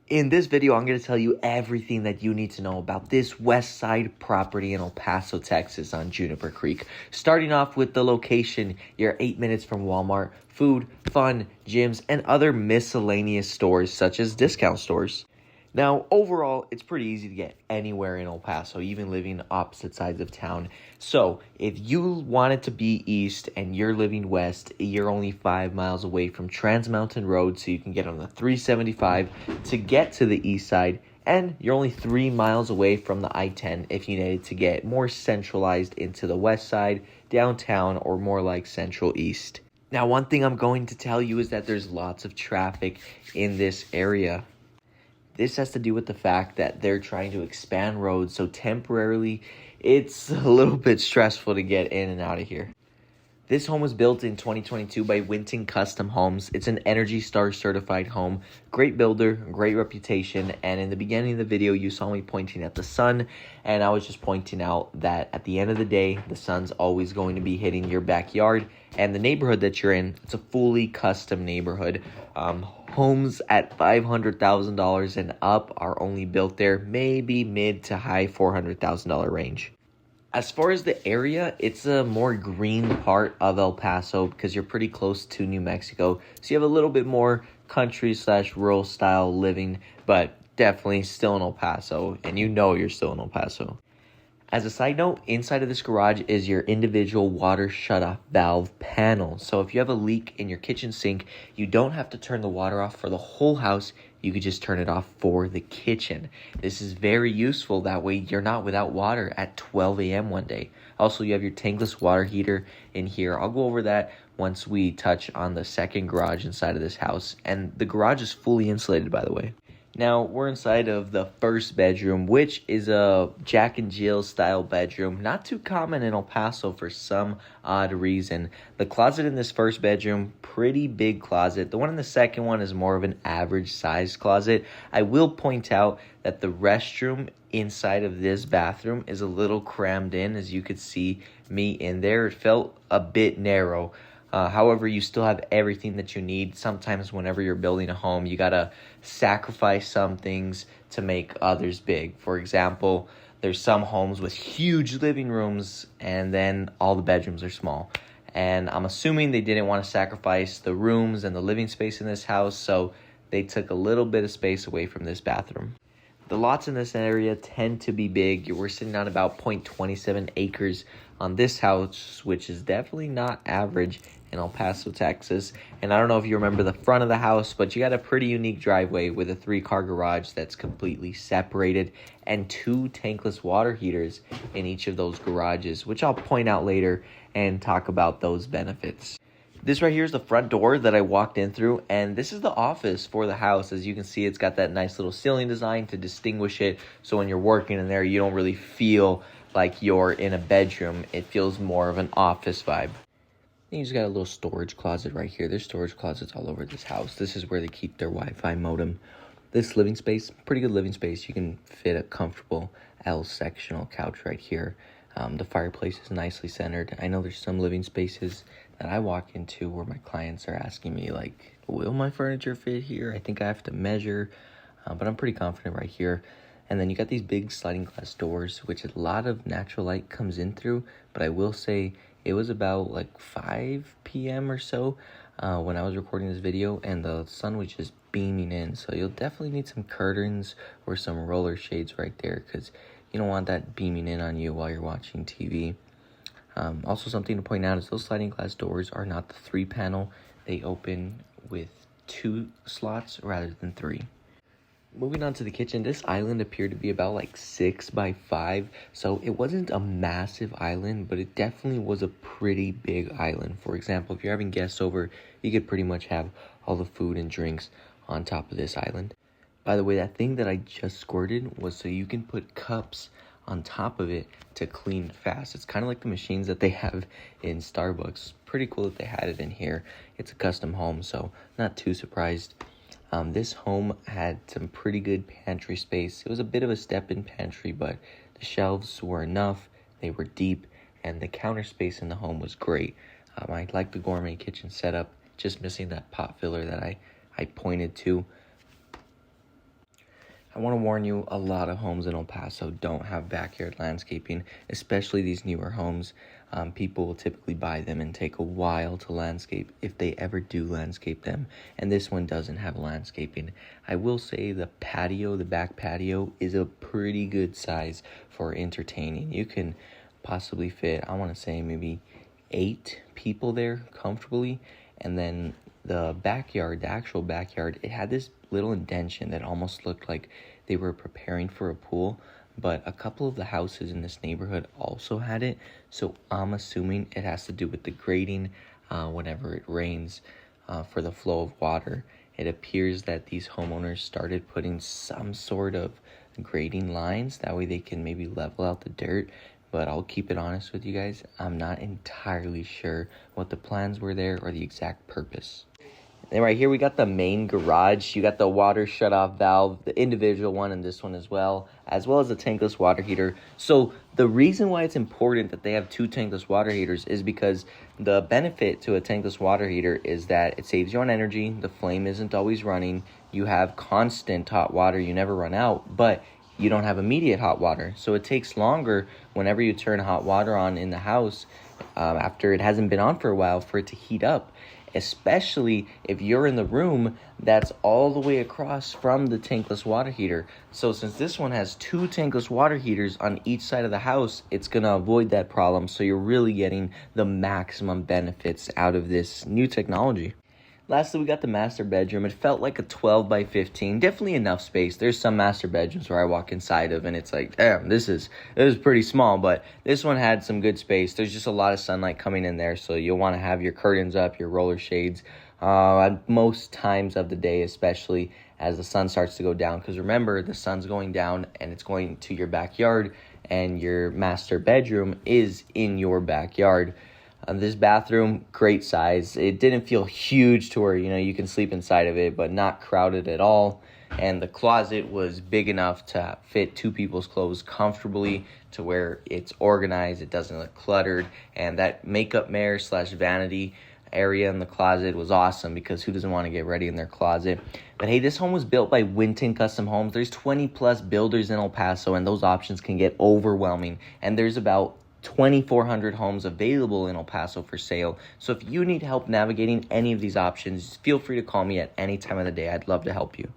In this video, I'm going to tell you everything that you need to know about this west side property in El Paso, Texas on Juniper Creek. Starting off with the location, you're 8 minutes from Walmart, food, fun, gyms, and other miscellaneous stores such as discount stores. Now, overall, it's pretty easy to get anywhere in El Paso, even living opposite sides of town. So, if you wanted to be east and you're living west, you're only 5 miles away from Trans Mountain Road, so you can get on the 375 to get to the east side. And you're only 3 miles away from the I-10 if you needed to get more centralized into the west side, downtown, or more like central east. Now, one thing I'm going to tell you is that there's lots of traffic in this area. This has to do with the fact that they're trying to expand roads, so temporarily it's a little bit stressful to get in and out of here. This home was built in 2022 by Winton Custom Homes. It's an Energy Star certified home. Great builder, great reputation, and in the beginning of the video you saw me pointing at the sun, and I was just pointing out that at the end of the day, the sun's always going to be hitting your backyard, and the neighborhood that you're in, it's a fully custom neighborhood. Homes at $500,000 and up are only built there, maybe mid to high $400,000 range. As far as the area, it's a more green part of El Paso because you're pretty close to New Mexico. So you have a little bit more country/rural style living, but definitely still in El Paso. And you know you're still in El Paso. As a side note, inside of this garage is your individual water shutoff valve panel. So if you have a leak in your kitchen sink, you don't have to turn the water off for the whole house. You could just turn it off for the kitchen. This is very useful. That way you're not without water at 12 a.m. one day. Also, you have your tankless water heater in here. I'll go over that once we touch on the second garage inside of this house. And the garage is fully insulated, by the way. Now, we're inside of the first bedroom, which is a Jack and Jill style bedroom. Not too common in El Paso for some odd reason. The closet in this first bedroom, pretty big closet. The one in the second one is more of an average size closet. I will point out that the restroom inside of this bathroom is a little crammed in. As you could see me in there, it felt a bit narrow. However, you still have everything that you need. Sometimes whenever you're building a home, you gotta sacrifice some things to make others big. For example, there's some homes with huge living rooms and then all the bedrooms are small. And I'm assuming they didn't want to sacrifice the rooms and the living space in this house, so they took a little bit of space away from this bathroom. The lots in this area tend to be big. We're sitting on about 0.27 acres on this house, which is definitely not average in El Paso, Texas. And I don't know if you remember the front of the house, but you got a pretty unique driveway with a 3-car garage that's completely separated and 2 tankless water heaters in each of those garages, which I'll point out later and talk about those benefits. This right here is the front door that I walked in through, and this is the office for the house. As you can see, it's got that nice little ceiling design to distinguish it, so when you're working in there, you don't really feel like you're in a bedroom. It feels more of an office vibe. And you just got a little storage closet right here. There's storage closets all over this house. This is where they keep their Wi-Fi modem. This living space, pretty good living space. You can fit a comfortable L-sectional couch right here. The fireplace is nicely centered. I know there's some living spaces that I walk into where my clients are asking me, like, will my furniture fit here? I think I have to measure, but I'm pretty confident right here. And then you got these big sliding glass doors, which a lot of natural light comes in through, but I will say it was about like 5 p.m. or so when I was recording this video, and the sun was just beaming in. So you'll definitely need some curtains or some roller shades right there, because you don't want that beaming in on you while you're watching TV. Also, something to point out is those sliding glass doors are not the 3-panel. They open with 2 slots rather than 3. Moving on to the kitchen, this island appeared to be about like 6 by 5. So it wasn't a massive island, but it definitely was a pretty big island. For example, if you're having guests over, you could pretty much have all the food and drinks on top of this island. By the way, that thing that I just squirted was so you can put cups on top of it to clean fast. It's kind of like the machines that they have in Starbucks. Pretty cool that they had it in here. It's a custom home, so not too surprised. This home had some pretty good pantry space. It was a bit of a step-in pantry, but the shelves were enough. They were deep, and the counter space in the home was great. I like the gourmet kitchen setup, just missing that pot filler that I pointed to. I want to warn you, a lot of homes in El Paso don't have backyard landscaping, especially these newer homes. People will typically buy them and take a while to landscape if they ever do landscape them. And this one doesn't have landscaping. I will say the patio, the back patio, is a pretty good size for entertaining. You can possibly fit, I want to say maybe 8 people there comfortably. And then the backyard, the actual backyard, it had this little indention that almost looked like they were preparing for a pool, but a couple of the houses in this neighborhood also had it, so I'm assuming it has to do with the grading whenever it rains for the flow of water. It appears that these homeowners started putting some sort of grading lines, that way they can maybe level out the dirt, but I'll keep it honest with you guys, I'm not entirely sure what the plans were there or the exact purpose. And right here we got the main garage. You got the water shutoff valve, the individual one, and this one as well as the tankless water heater. So the reason why it's important that they have 2 tankless water heaters is because the benefit to a tankless water heater is that it saves you on energy. The flame isn't always running. You have constant hot water. You never run out, but you don't have immediate hot water. So it takes longer whenever you turn hot water on in the house after it hasn't been on for a while for it to heat up. Especially if you're in the room that's all the way across from the tankless water heater. So since this one has 2 tankless water heaters on each side of the house, it's going to avoid that problem. So you're really getting the maximum benefits out of this new technology. Lastly, we got the master bedroom. It felt like a 12 by 15, definitely enough space. There's some master bedrooms where I walk inside of and it's like, damn, this is pretty small, but this one had some good space. There's just a lot of sunlight coming in there, so you'll want to have your curtains up, your roller shades, at most times of the day, especially as the sun starts to go down. Because remember, the sun's going down and it's going to your backyard, and your master bedroom is in your backyard. This bathroom, great size. It didn't feel huge to where, you can sleep inside of it, but not crowded at all. And the closet was big enough to fit 2 people's clothes comfortably, to where it's organized, it doesn't look cluttered. And that makeup mirror / vanity area in the closet was awesome, because who doesn't want to get ready in their closet? But hey, this home was built by Winton Custom Homes. There's 20 plus builders in El Paso, and those options can get overwhelming. And there's about 2,400 homes available in El Paso for sale. So if you need help navigating any of these options, feel free to call me at any time of the day. I'd love to help you.